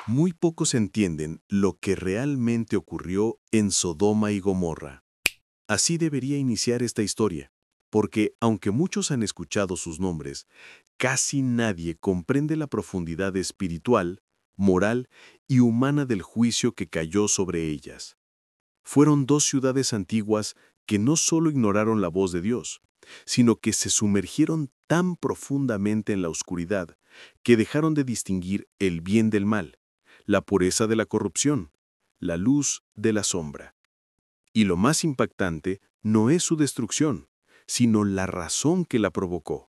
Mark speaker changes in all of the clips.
Speaker 1: Muy pocos entienden lo que realmente ocurrió en Sodoma y Gomorra. Así debería iniciar esta historia, porque aunque muchos han escuchado sus nombres, casi nadie comprende la profundidad espiritual, moral y humana del juicio que cayó sobre ellas. Fueron dos ciudades antiguas que no solo ignoraron la voz de Dios, sino que se sumergieron tan profundamente en la oscuridad que dejaron de distinguir el bien del mal, la pureza de la corrupción, la luz de la sombra. Y lo más impactante no es su destrucción, sino la razón que la provocó.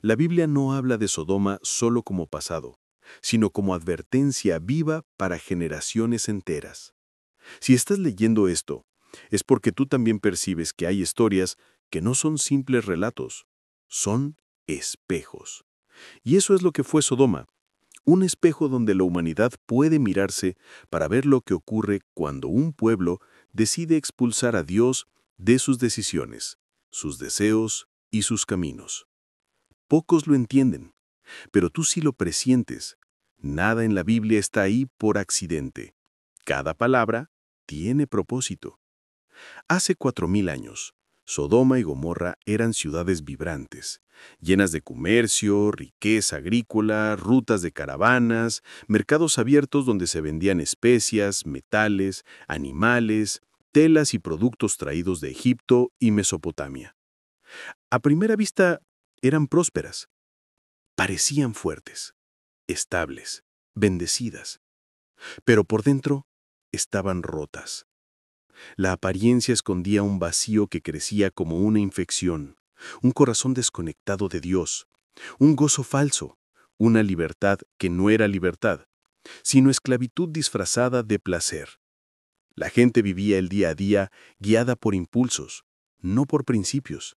Speaker 1: La Biblia no habla de Sodoma solo como pasado, sino como advertencia viva para generaciones enteras. Si estás leyendo esto, es porque tú también percibes que hay historias que no son simples relatos, son espejos. Y eso es lo que fue Sodoma, un espejo donde la humanidad puede mirarse para ver lo que ocurre cuando un pueblo decide expulsar a Dios de sus decisiones, sus deseos y sus caminos. Pocos lo entienden, pero tú sí lo presientes. Nada en la Biblia está ahí por accidente. Cada palabra tiene propósito. Hace 4000 años, Sodoma y Gomorra eran ciudades vibrantes, llenas de comercio, riqueza agrícola, rutas de caravanas, mercados abiertos donde se vendían especias, metales, animales, telas y productos traídos de Egipto y Mesopotamia. A primera vista, eran prósperas, parecían fuertes, estables, bendecidas, pero por dentro estaban rotas. La apariencia escondía un vacío que crecía como una infección, un corazón desconectado de Dios, un gozo falso, una libertad que no era libertad, sino esclavitud disfrazada de placer. La gente vivía el día a día guiada por impulsos, no por principios.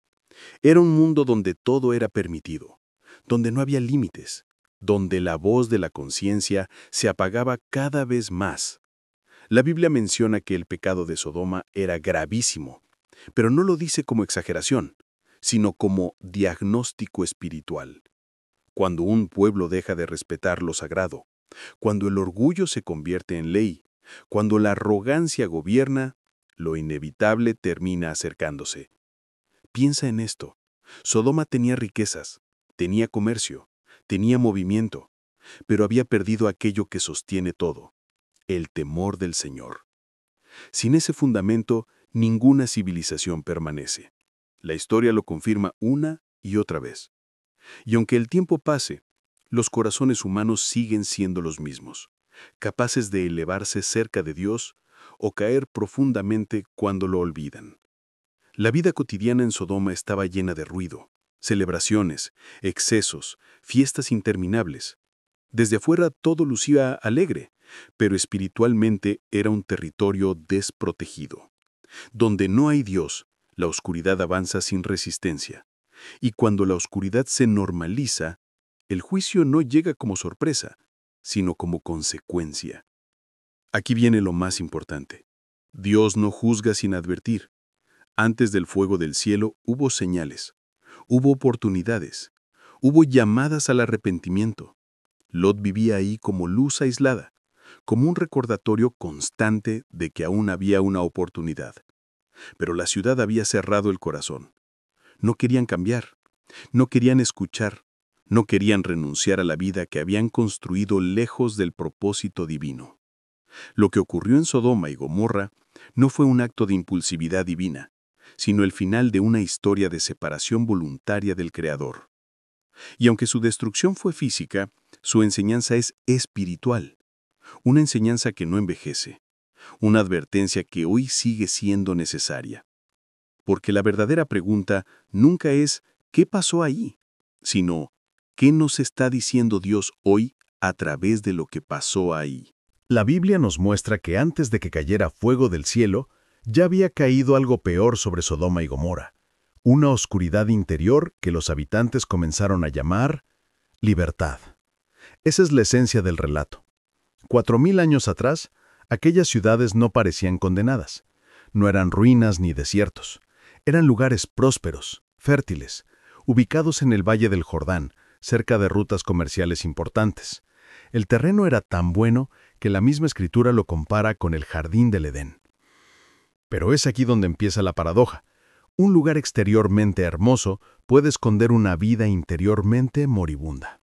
Speaker 1: Era un mundo donde todo era permitido, donde no había límites, donde la voz de la conciencia se apagaba cada vez más. La Biblia menciona que el pecado de Sodoma era gravísimo, pero no lo dice como exageración, sino como diagnóstico espiritual. Cuando un pueblo deja de respetar lo sagrado, cuando el orgullo se convierte en ley, cuando la arrogancia gobierna, lo inevitable termina acercándose. Piensa en esto. Sodoma tenía riquezas, tenía comercio, tenía movimiento, pero había perdido aquello que sostiene todo: el temor del Señor. Sin ese fundamento, ninguna civilización permanece. La historia lo confirma una y otra vez. Y aunque el tiempo pase, los corazones humanos siguen siendo los mismos, capaces de elevarse cerca de Dios o caer profundamente cuando lo olvidan. La vida cotidiana en Sodoma estaba llena de ruido, celebraciones, excesos, fiestas interminables. Desde afuera todo lucía alegre, pero espiritualmente era un territorio desprotegido. Donde no hay Dios, la oscuridad avanza sin resistencia. Y cuando la oscuridad se normaliza, el juicio no llega como sorpresa, sino como consecuencia. Aquí viene lo más importante. Dios no juzga sin advertir. Antes del fuego del cielo hubo señales, hubo oportunidades, hubo llamadas al arrepentimiento. Lot vivía ahí como luz aislada, como un recordatorio constante de que aún había una oportunidad. Pero la ciudad había cerrado el corazón. No querían cambiar, no querían escuchar, no querían renunciar a la vida que habían construido lejos del propósito divino. Lo que ocurrió en Sodoma y Gomorra no fue un acto de impulsividad divina, sino el final de una historia de separación voluntaria del Creador. Y aunque su destrucción fue física, su enseñanza es espiritual, una enseñanza que no envejece, una advertencia que hoy sigue siendo necesaria. Porque la verdadera pregunta nunca es ¿qué pasó ahí?, sino ¿qué nos está diciendo Dios hoy a través de lo que pasó ahí?
Speaker 2: La Biblia nos muestra que antes de que cayera fuego del cielo, ya había caído algo peor sobre Sodoma y Gomorra, una oscuridad interior que los habitantes comenzaron a llamar libertad. Esa es la esencia del relato. 4000 años atrás, aquellas ciudades no parecían condenadas. No eran ruinas ni desiertos. Eran lugares prósperos, fértiles, ubicados en el Valle del Jordán, cerca de rutas comerciales importantes. El terreno era tan bueno que la misma Escritura lo compara con el jardín del Edén. Pero es aquí donde empieza la paradoja. Un lugar exteriormente hermoso puede esconder una vida interiormente moribunda.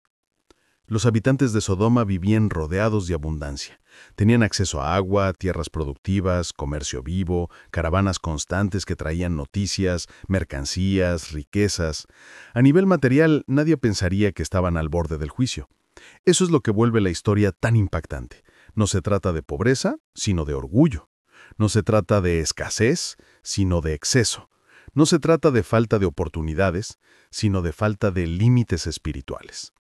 Speaker 2: Los habitantes de Sodoma vivían rodeados de abundancia. Tenían acceso a agua, tierras productivas, comercio vivo, caravanas constantes que traían noticias, mercancías, riquezas. A nivel material, nadie pensaría que estaban al borde del juicio. Eso es lo que vuelve la historia tan impactante. No se trata de pobreza, sino de orgullo. No se trata de escasez, sino de exceso. No se trata de falta de oportunidades, sino de falta de límites espirituales.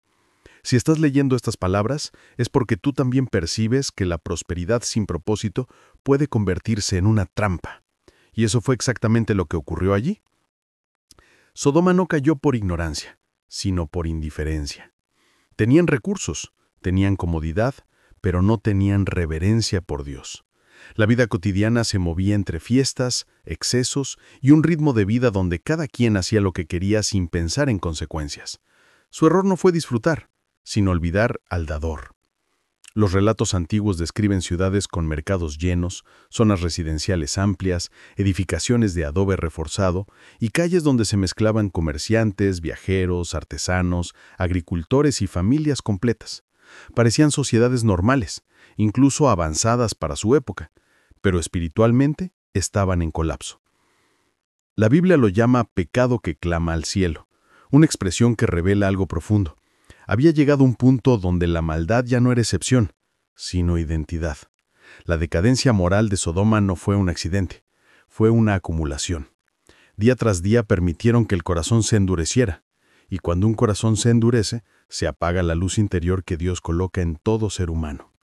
Speaker 2: Si estás leyendo estas palabras, es porque tú también percibes que la prosperidad sin propósito puede convertirse en una trampa. Y eso fue exactamente lo que ocurrió allí. Sodoma no cayó por ignorancia, sino por indiferencia. Tenían recursos, tenían comodidad, pero no tenían reverencia por Dios. La vida cotidiana se movía entre fiestas, excesos y un ritmo de vida donde cada quien hacía lo que quería sin pensar en consecuencias. Su error no fue disfrutar, sino olvidar al dador. Los relatos antiguos describen ciudades con mercados llenos, zonas residenciales amplias, edificaciones de adobe reforzado y calles donde se mezclaban comerciantes, viajeros, artesanos, agricultores y familias completas. Parecían sociedades normales, incluso avanzadas para su época, pero espiritualmente estaban en colapso. La Biblia lo llama pecado que clama al cielo, una expresión que revela algo profundo. Había llegado un punto donde la maldad ya no era excepción, sino identidad. La decadencia moral de Sodoma no fue un accidente, fue una acumulación. Día tras día permitieron que el corazón se endureciera, y cuando un corazón se endurece, se apaga la luz interior que Dios coloca en todo ser humano.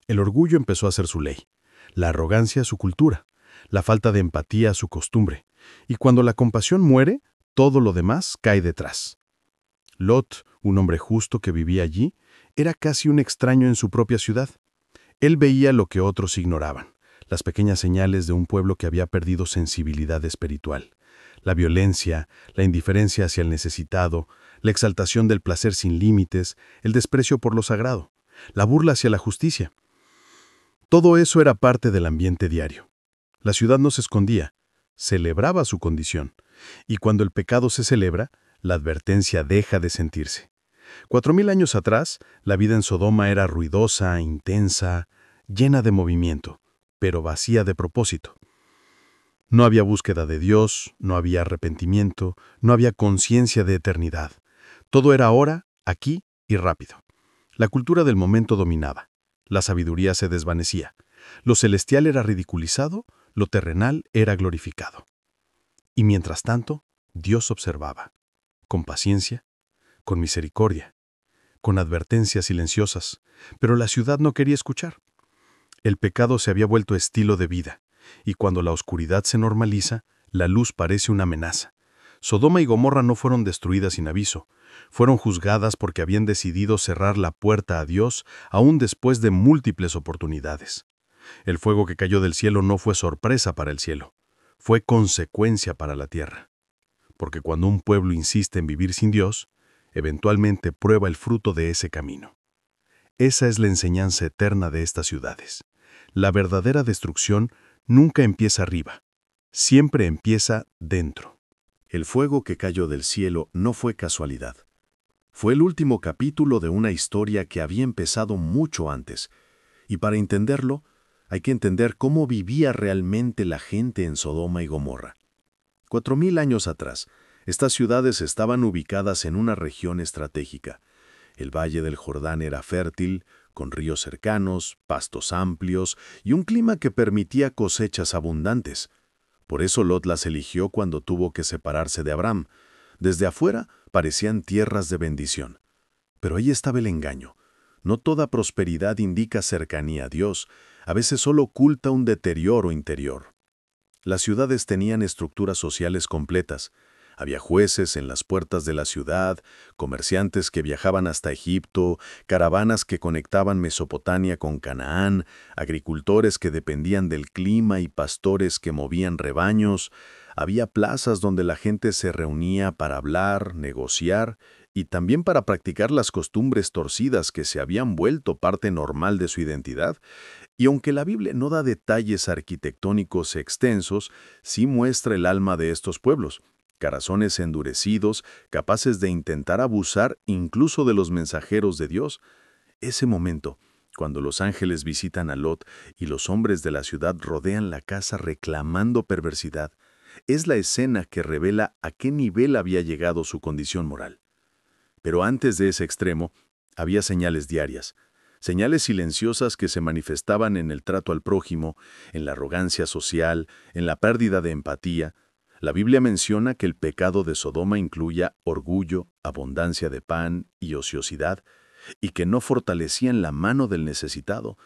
Speaker 2: El orgullo empezó a ser su ley, la arrogancia su cultura, la falta de empatía su costumbre, y cuando la compasión muere, todo lo demás cae detrás. Lot, un hombre justo que vivía allí, era casi un extraño en su propia ciudad. Él veía lo que otros ignoraban, las pequeñas señales de un pueblo que había perdido sensibilidad espiritual. La violencia, la indiferencia hacia el necesitado, la exaltación del placer sin límites, el desprecio por lo sagrado, la burla hacia la justicia. Todo eso era parte del ambiente diario. La ciudad no se escondía, celebraba su condición, y cuando el pecado se celebra, la advertencia deja de sentirse. 4000 años atrás, la vida en Sodoma era ruidosa, intensa, llena de movimiento, pero vacía de propósito. No había búsqueda de Dios, no había arrepentimiento, no había conciencia de eternidad. Todo era ahora, aquí y rápido. La cultura del momento dominaba. La sabiduría se desvanecía. Lo celestial era ridiculizado, lo terrenal era glorificado. Y mientras tanto, Dios observaba, con paciencia, con misericordia, con advertencias silenciosas, pero la ciudad no quería escuchar. El pecado se había vuelto estilo de vida, y cuando la oscuridad se normaliza, la luz parece una amenaza. Sodoma y Gomorra no fueron destruidas sin aviso, fueron juzgadas porque habían decidido cerrar la puerta a Dios aún después de múltiples oportunidades. El fuego que cayó del cielo no fue sorpresa para el cielo, fue consecuencia para la tierra. Porque cuando un pueblo insiste en vivir sin Dios, eventualmente prueba el fruto de ese camino. Esa es la enseñanza eterna de estas ciudades. La verdadera destrucción nunca empieza arriba, siempre empieza dentro.
Speaker 1: El fuego que cayó del cielo no fue casualidad. Fue el último capítulo de una historia que había empezado mucho antes, y para entenderlo, hay que entender cómo vivía realmente la gente en Sodoma y Gomorra. 4000 años atrás, estas ciudades estaban ubicadas en una región estratégica. El valle del Jordán era fértil, con ríos cercanos, pastos amplios y un clima que permitía cosechas abundantes. Por eso Lot las eligió cuando tuvo que separarse de Abraham. Desde afuera parecían tierras de bendición. Pero ahí estaba el engaño. No toda prosperidad indica cercanía a Dios, a veces solo oculta un deterioro interior. Las ciudades tenían estructuras sociales completas. Había jueces en las puertas de la ciudad, comerciantes que viajaban hasta Egipto, caravanas que conectaban Mesopotamia con Canaán, agricultores que dependían del clima y pastores que movían rebaños. Había plazas donde la gente se reunía para hablar, negociar y también para practicar las costumbres torcidas que se habían vuelto parte normal de su identidad. Y aunque la Biblia no da detalles arquitectónicos extensos, sí muestra el alma de estos pueblos, corazones endurecidos, capaces de intentar abusar incluso de los mensajeros de Dios. Ese momento, cuando los ángeles visitan a Lot y los hombres de la ciudad rodean la casa reclamando perversidad, es la escena que revela a qué nivel había llegado su condición moral. Pero antes de ese extremo, había señales diarias, señales silenciosas que se manifestaban en el trato al prójimo, en la arrogancia social, en la pérdida de empatía. La Biblia menciona que el pecado de Sodoma incluía orgullo, abundancia de pan y ociosidad, y que no fortalecían la mano del necesitado.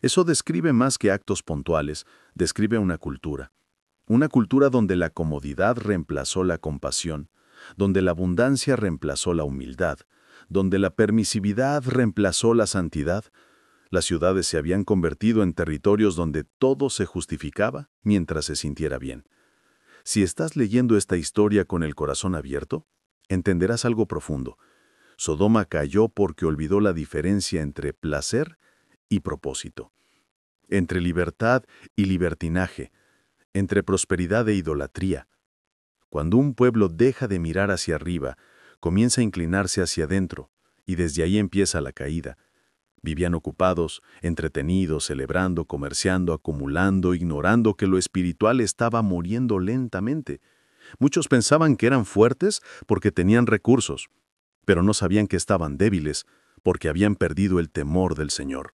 Speaker 1: Eso describe más que actos puntuales, describe una cultura donde la comodidad reemplazó la compasión, donde la abundancia reemplazó la humildad, donde la permisividad reemplazó la santidad. Las ciudades se habían convertido en territorios donde todo se justificaba mientras se sintiera bien. Si estás leyendo esta historia con el corazón abierto, entenderás algo profundo. Sodoma cayó porque olvidó la diferencia entre placer y propósito, entre libertad y libertinaje, entre prosperidad e idolatría. Cuando un pueblo deja de mirar hacia arriba, comienza a inclinarse hacia adentro, y desde ahí empieza la caída. Vivían ocupados, entretenidos, celebrando, comerciando, acumulando, ignorando que lo espiritual estaba muriendo lentamente. Muchos pensaban que eran fuertes porque tenían recursos, pero no sabían que estaban débiles porque habían perdido el temor del Señor.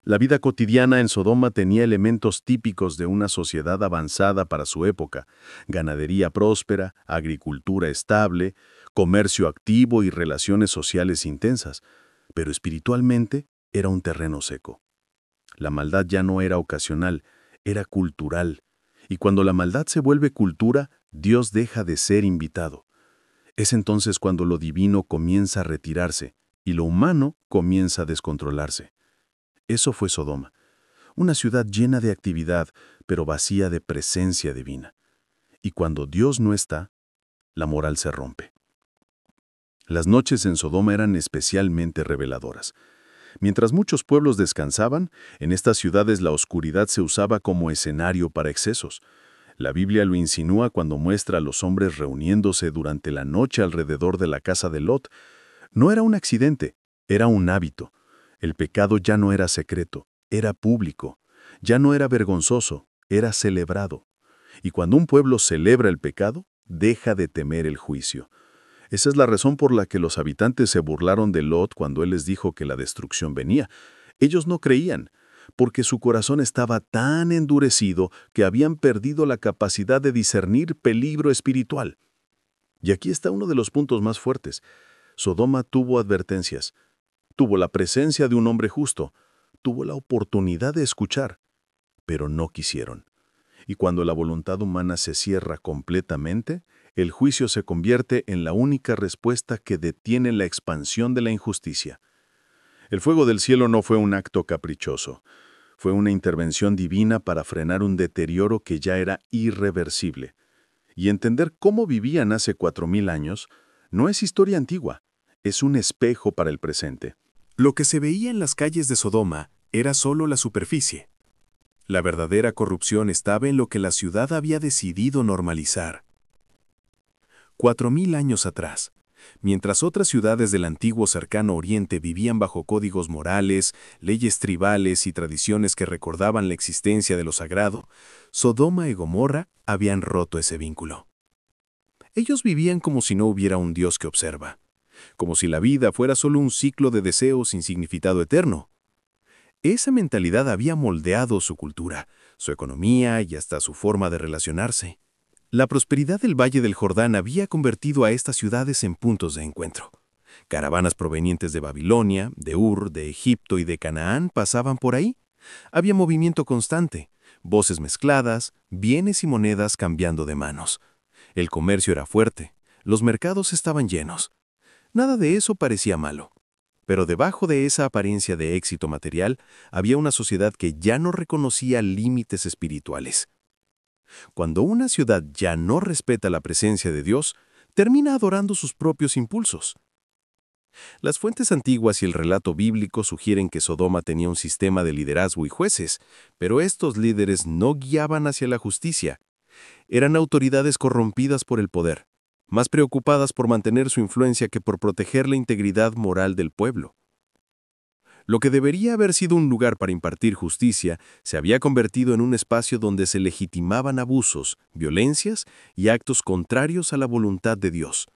Speaker 1: La vida cotidiana en Sodoma tenía elementos típicos de una sociedad avanzada para su época: ganadería próspera, agricultura estable, comercio activo y relaciones sociales intensas, pero espiritualmente era un terreno seco. La maldad ya no era ocasional, era cultural, y cuando la maldad se vuelve cultura, Dios deja de ser invitado. Es entonces cuando lo divino comienza a retirarse y lo humano comienza a descontrolarse. Eso fue Sodoma, una ciudad llena de actividad, pero vacía de presencia divina. Y cuando Dios no está, la moral se rompe. Las noches en Sodoma eran especialmente reveladoras. Mientras muchos pueblos descansaban, en estas ciudades la oscuridad se usaba como escenario para excesos. La Biblia lo insinúa cuando muestra a los hombres reuniéndose durante la noche alrededor de la casa de Lot. No era un accidente, era un hábito. El pecado ya no era secreto, era público. Ya no era vergonzoso, era celebrado. Y cuando un pueblo celebra el pecado, deja de temer el juicio. Esa es la razón por la que los habitantes se burlaron de Lot cuando él les dijo que la destrucción venía. Ellos no creían, porque su corazón estaba tan endurecido que habían perdido la capacidad de discernir peligro espiritual. Y aquí está uno de los puntos más fuertes. Sodoma tuvo advertencias. Tuvo la presencia de un hombre justo, tuvo la oportunidad de escuchar, pero no quisieron. Y cuando la voluntad humana se cierra completamente, el juicio se convierte en la única respuesta que detiene la expansión de la injusticia. El fuego del cielo no fue un acto caprichoso, fue una intervención divina para frenar un deterioro que ya era irreversible. Y entender cómo vivían hace 4000 años no es historia antigua, es un espejo para el presente.
Speaker 2: Lo que se veía en las calles de Sodoma era solo la superficie. La verdadera corrupción estaba en lo que la ciudad había decidido normalizar. 4000 años atrás, mientras otras ciudades del antiguo cercano Oriente vivían bajo códigos morales, leyes tribales y tradiciones que recordaban la existencia de lo sagrado, Sodoma y Gomorra habían roto ese vínculo. Ellos vivían como si no hubiera un Dios que observa, como si la vida fuera solo un ciclo de deseos sin significado eterno. Esa mentalidad había moldeado su cultura, su economía y hasta su forma de relacionarse. La prosperidad del Valle del Jordán había convertido a estas ciudades en puntos de encuentro. Caravanas provenientes de Babilonia, de Ur, de Egipto y de Canaán pasaban por ahí. Había movimiento constante, voces mezcladas, bienes y monedas cambiando de manos. El comercio era fuerte, los mercados estaban llenos. Nada de eso parecía malo. Pero debajo de esa apariencia de éxito material había una sociedad que ya no reconocía límites espirituales. Cuando una ciudad ya no respeta la presencia de Dios, termina adorando sus propios impulsos.
Speaker 1: Las fuentes antiguas y el relato bíblico sugieren que Sodoma tenía un sistema de liderazgo y jueces, pero estos líderes no guiaban hacia la justicia. Eran autoridades corrompidas por el poder, más preocupadas por mantener su influencia que por proteger la integridad moral del pueblo. Lo que debería haber sido un lugar para impartir justicia se había convertido en un espacio donde se legitimaban abusos, violencias y actos contrarios a la voluntad de Dios.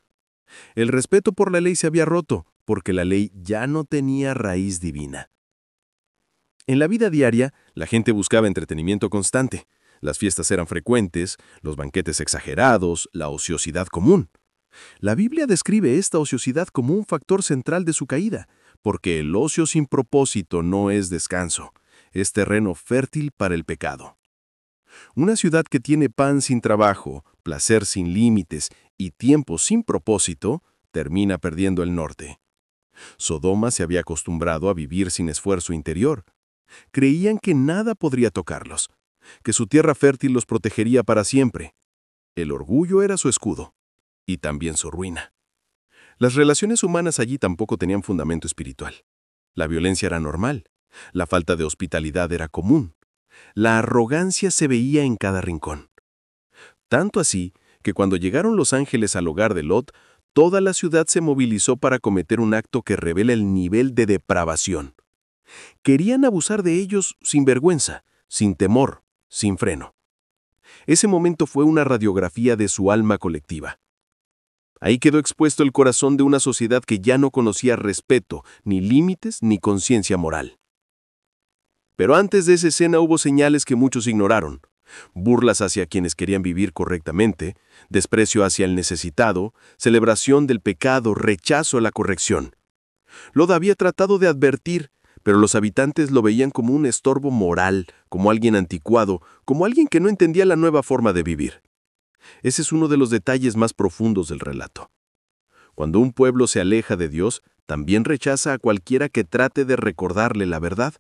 Speaker 1: El respeto por la ley se había roto, porque la ley ya no tenía raíz divina. En la vida diaria, la gente buscaba entretenimiento constante. Las fiestas eran frecuentes, los banquetes exagerados, la ociosidad común. La Biblia describe esta ociosidad como un factor central de su caída, porque el ocio sin propósito no es descanso, es terreno fértil para el pecado. Una ciudad que tiene pan sin trabajo, placer sin límites y tiempo sin propósito, termina perdiendo el norte. Sodoma se había acostumbrado a vivir sin esfuerzo interior. Creían que nada podría tocarlos, que su tierra fértil los protegería para siempre. El orgullo era su escudo, y también su ruina. Las relaciones humanas allí tampoco tenían fundamento espiritual. La violencia era normal, la falta de hospitalidad era común, la arrogancia se veía en cada rincón. Tanto así que cuando llegaron los ángeles al hogar de Lot, toda la ciudad se movilizó para cometer un acto que revela el nivel de depravación. Querían abusar de ellos sin vergüenza, sin temor, sin freno. Ese momento fue una radiografía de su alma colectiva. Ahí quedó expuesto el corazón de una sociedad que ya no conocía respeto, ni límites, ni conciencia moral. Pero antes de esa escena hubo señales que muchos ignoraron. Burlas hacia quienes querían vivir correctamente, desprecio hacia el necesitado, celebración del pecado, rechazo a la corrección. Lot había tratado de advertir, pero los habitantes lo veían como un estorbo moral, como alguien anticuado, como alguien que no entendía la nueva forma de vivir. Ese es uno de los detalles más profundos del relato. Cuando un pueblo se aleja de Dios, también rechaza a cualquiera que trate de recordarle la verdad.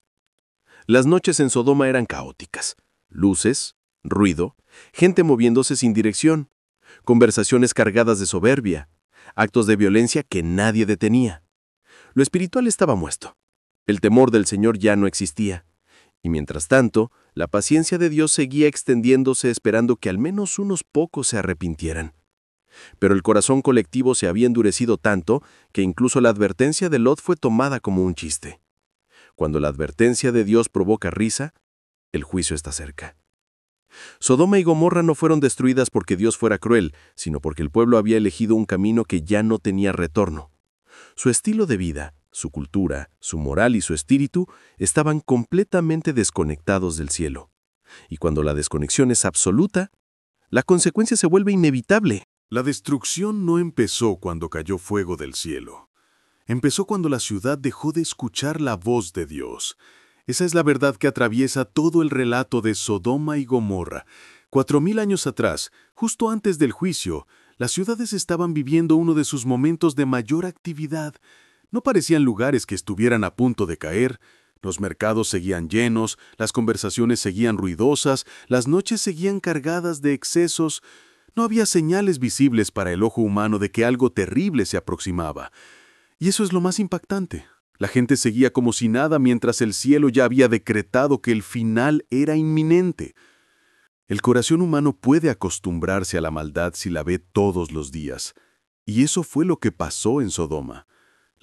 Speaker 1: Las noches en Sodoma eran caóticas. Luces, ruido, gente moviéndose sin dirección, conversaciones cargadas de soberbia, actos de violencia que nadie detenía. Lo espiritual estaba muerto. El temor del Señor ya no existía. Y mientras tanto, la paciencia de Dios seguía extendiéndose esperando que al menos unos pocos se arrepintieran. Pero el corazón colectivo se había endurecido tanto que incluso la advertencia de Lot fue tomada como un chiste. Cuando la advertencia de Dios provoca risa, el juicio está cerca. Sodoma y Gomorra no fueron destruidas porque Dios fuera cruel, sino porque el pueblo había elegido un camino que ya no tenía retorno. Su estilo de vida, su cultura, su moral y su espíritu estaban completamente desconectados del cielo. Y cuando la desconexión es absoluta, la consecuencia se vuelve inevitable.
Speaker 2: La destrucción no empezó cuando cayó fuego del cielo. Empezó cuando la ciudad dejó de escuchar la voz de Dios. Esa es la verdad que atraviesa todo el relato de Sodoma y Gomorra. 4000 años atrás, justo antes del juicio, las ciudades estaban viviendo uno de sus momentos de mayor actividad. No parecían lugares que estuvieran a punto de caer. Los mercados seguían llenos, las conversaciones seguían ruidosas, las noches seguían cargadas de excesos. No había señales visibles para el ojo humano de que algo terrible se aproximaba. Y eso es lo más impactante. La gente seguía como si nada mientras el cielo ya había decretado que el final era inminente. El corazón humano puede acostumbrarse a la maldad si la ve todos los días. Y eso fue lo que pasó en Sodoma.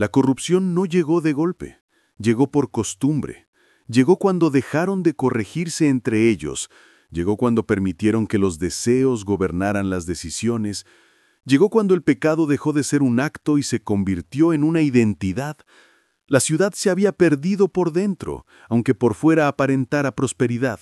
Speaker 2: La corrupción no llegó de golpe, llegó por costumbre. Llegó cuando dejaron de corregirse entre ellos. Llegó cuando permitieron que los deseos gobernaran las decisiones. Llegó cuando el pecado dejó de ser un acto y se convirtió en una identidad. La ciudad se había perdido por dentro, aunque por fuera aparentara prosperidad.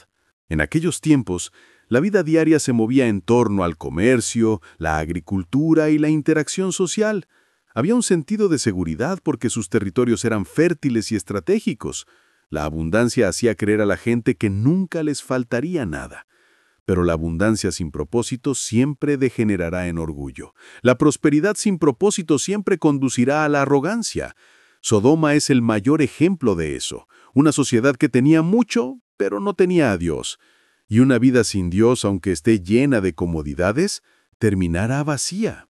Speaker 2: En aquellos tiempos, la vida diaria se movía en torno al comercio, la agricultura y la interacción social. Había un sentido de seguridad porque sus territorios eran fértiles y estratégicos. La abundancia hacía creer a la gente que nunca les faltaría nada. Pero la abundancia sin propósito siempre degenerará en orgullo. La prosperidad sin propósito siempre conducirá a la arrogancia. Sodoma es el mayor ejemplo de eso. Una sociedad que tenía mucho, pero no tenía a Dios. Y una vida sin Dios, aunque esté llena de comodidades, terminará vacía.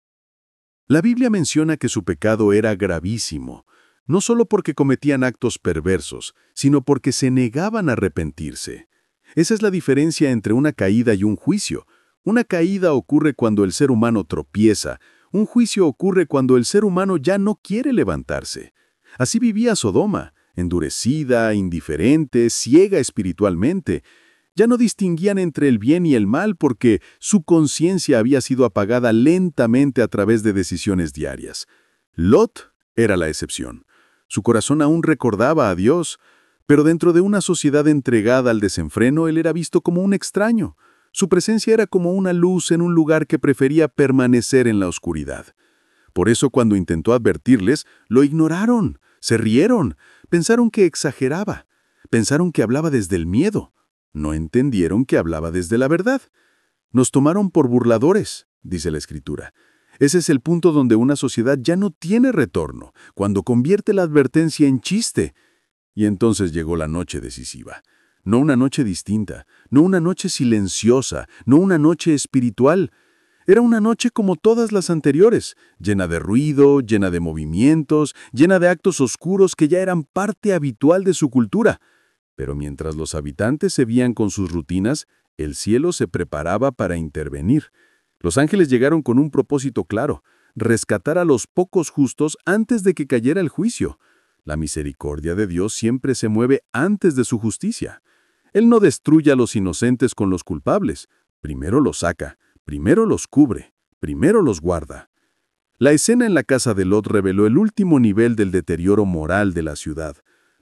Speaker 1: La Biblia menciona que su pecado era gravísimo, no solo porque cometían actos perversos, sino porque se negaban a arrepentirse. Esa es la diferencia entre una caída y un juicio. Una caída ocurre cuando el ser humano tropieza, un juicio ocurre cuando el ser humano ya no quiere levantarse. Así vivía Sodoma, endurecida, indiferente, ciega espiritualmente. Ya no distinguían entre el bien y el mal porque su conciencia había sido apagada lentamente a través de decisiones diarias. Lot era la excepción. Su corazón aún recordaba a Dios, pero dentro de una sociedad entregada al desenfreno, él era visto como un extraño. Su presencia era como una luz en un lugar que prefería permanecer en la oscuridad. Por eso cuando intentó advertirles, lo ignoraron, se rieron, pensaron que exageraba, pensaron que hablaba desde el miedo. No entendieron que hablaba desde la verdad. Nos tomaron por burladores, dice la Escritura. Ese es el punto donde una sociedad ya no tiene retorno, cuando convierte la advertencia en chiste. Y entonces llegó la noche decisiva. No una noche distinta, no una noche silenciosa, no una noche espiritual. Era una noche como todas las anteriores, llena de ruido, llena de movimientos, llena de actos oscuros que ya eran parte habitual de su cultura. Pero mientras los habitantes se veían con sus rutinas, el cielo se preparaba para intervenir. Los ángeles llegaron con un propósito claro: rescatar a los pocos justos antes de que cayera el juicio. La misericordia de Dios siempre se mueve antes de su justicia. Él no destruye a los inocentes con los culpables. Primero los saca, primero los cubre, primero los guarda. La escena en la casa de Lot reveló el último nivel del deterioro moral de la ciudad.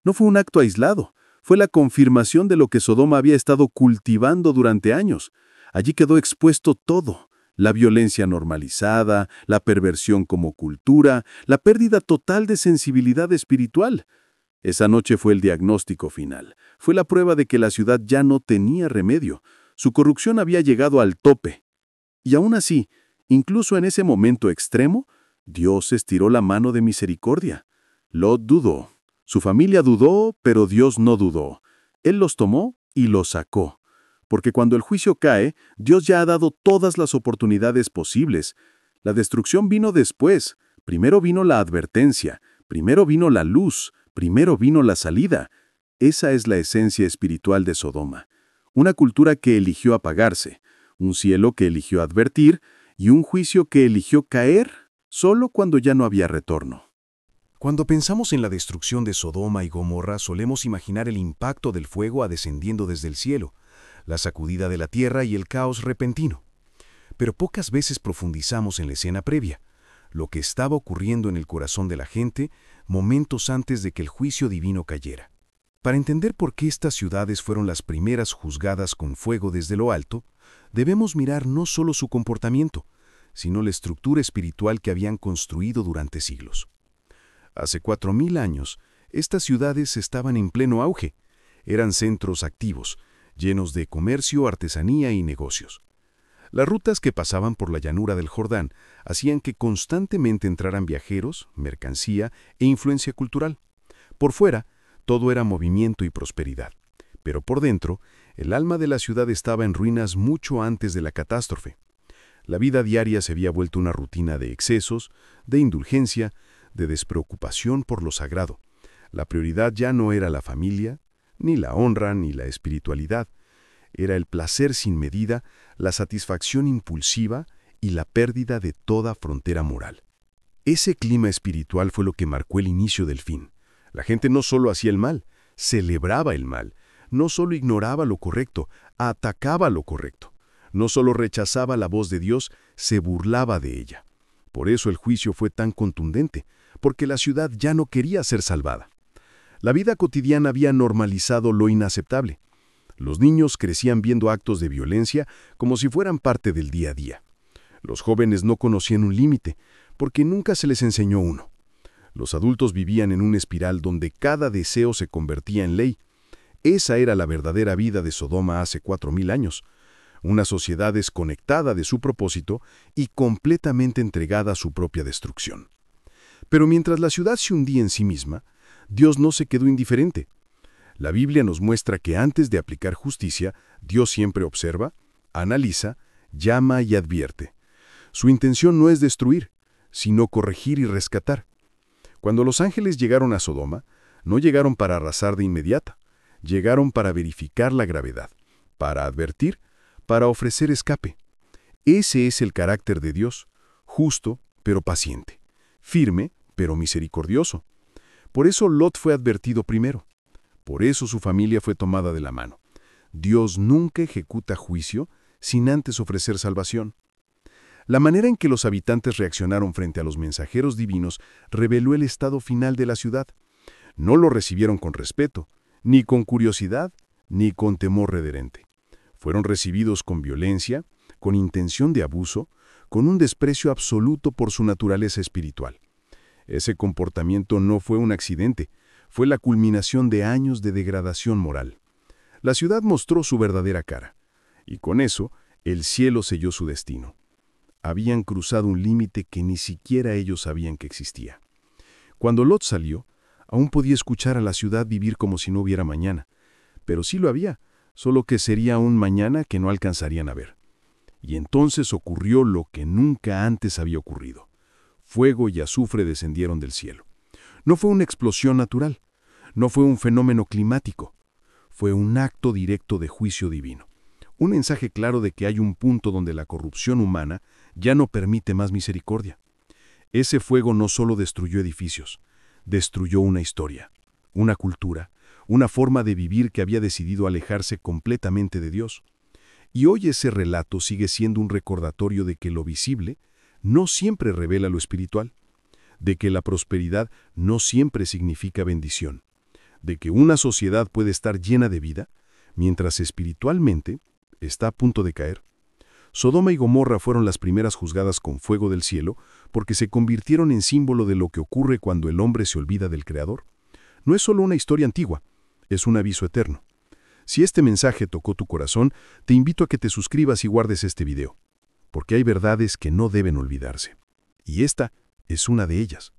Speaker 1: No fue un acto aislado, fue la confirmación de lo que Sodoma había estado cultivando durante años. Allí quedó expuesto todo: la violencia normalizada, la perversión como cultura, la pérdida total de sensibilidad espiritual. Esa noche fue el diagnóstico final. Fue la prueba de que la ciudad ya no tenía remedio. Su corrupción había llegado al tope. Y aún así, incluso en ese momento extremo, Dios estiró la mano de misericordia. Lot dudó. Su familia dudó, pero Dios no dudó. Él los tomó y los sacó. Porque cuando el juicio cae, Dios ya ha dado todas las oportunidades posibles. La destrucción vino después. Primero vino la advertencia, primero vino la luz, primero vino la salida. Esa es la esencia espiritual de Sodoma. Una cultura que eligió apagarse, un cielo que eligió advertir y un juicio que eligió caer solo cuando ya no había retorno.
Speaker 2: Cuando pensamos en la destrucción de Sodoma y Gomorra, solemos imaginar el impacto del fuego descendiendo desde el cielo, la sacudida de la tierra y el caos repentino. Pero pocas veces profundizamos en la escena previa, lo que estaba ocurriendo en el corazón de la gente momentos antes de que el juicio divino cayera. Para entender por qué estas ciudades fueron las primeras juzgadas con fuego desde lo alto, debemos mirar no solo su comportamiento, sino la estructura espiritual que habían construido durante siglos. Hace 4000 años, estas ciudades estaban en pleno auge. Eran centros activos, llenos de comercio, artesanía y negocios. Las rutas que pasaban por la llanura del Jordán hacían que constantemente entraran viajeros, mercancía e influencia cultural. Por fuera, todo era movimiento y prosperidad. Pero por dentro, el alma de la ciudad estaba en ruinas mucho antes de la catástrofe. La vida diaria se había vuelto una rutina de excesos, de indulgencia, de despreocupación por lo sagrado. La prioridad ya no era la familia, ni la honra, ni la espiritualidad. Era el placer sin medida, la satisfacción impulsiva y la pérdida de toda frontera moral. Ese clima espiritual fue lo que marcó el inicio del fin. La gente no solo hacía el mal, celebraba el mal. No solo ignoraba lo correcto, atacaba lo correcto. No solo rechazaba la voz de Dios, se burlaba de ella. Por eso el juicio fue tan contundente, porque la ciudad ya no quería ser salvada. La vida cotidiana había normalizado lo inaceptable. Los niños crecían viendo actos de violencia como si fueran parte del día a día. Los jóvenes no conocían un límite, porque nunca se les enseñó uno. Los adultos vivían en una espiral donde cada deseo se convertía en ley. Esa era la verdadera vida de Sodoma hace 4000 años. Una sociedad desconectada de su propósito y completamente entregada a su propia destrucción. Pero mientras la ciudad se hundía en sí misma, Dios no se quedó indiferente. La Biblia nos muestra que antes de aplicar justicia, Dios siempre observa, analiza, llama y advierte. Su intención no es destruir, sino corregir y rescatar. Cuando los ángeles llegaron a Sodoma, no llegaron para arrasar de inmediato, llegaron para verificar la gravedad, para advertir, para ofrecer escape. Ese es el carácter de Dios, justo pero paciente, firme pero misericordioso. Por eso Lot fue advertido primero. Por eso su familia fue tomada de la mano. Dios nunca ejecuta juicio sin antes ofrecer salvación. La manera en que los habitantes reaccionaron frente a los mensajeros divinos reveló el estado final de la ciudad. No lo recibieron con respeto, ni con curiosidad, ni con temor reverente. Fueron recibidos con violencia, con intención de abuso, con un desprecio absoluto por su naturaleza espiritual. Ese comportamiento no fue un accidente, fue la culminación de años de degradación moral. La ciudad mostró su verdadera cara, y con eso el cielo selló su destino. Habían cruzado un límite que ni siquiera ellos sabían que existía. Cuando Lot salió, aún podía escuchar a la ciudad vivir como si no hubiera mañana, pero sí lo había, solo que sería un mañana que no alcanzarían a ver. Y entonces ocurrió lo que nunca antes había ocurrido. Fuego y azufre descendieron del cielo. No fue una explosión natural, no fue un fenómeno climático, fue un acto directo de juicio divino. Un mensaje claro de que hay un punto donde la corrupción humana ya no permite más misericordia. Ese fuego no solo destruyó edificios, destruyó una historia, una cultura, una forma de vivir que había decidido alejarse completamente de Dios. Y hoy ese relato sigue siendo un recordatorio de que lo visible no siempre revela lo espiritual, de que la prosperidad no siempre significa bendición, de que una sociedad puede estar llena de vida, mientras espiritualmente está a punto de caer. Sodoma y Gomorra fueron las primeras juzgadas con fuego del cielo porque se convirtieron en símbolo de lo que ocurre cuando el hombre se olvida del Creador. No es solo una historia antigua, es un aviso eterno. Si este mensaje tocó tu corazón, te invito a que te suscribas y guardes este video, porque hay verdades que no deben olvidarse. Y esta es una de ellas.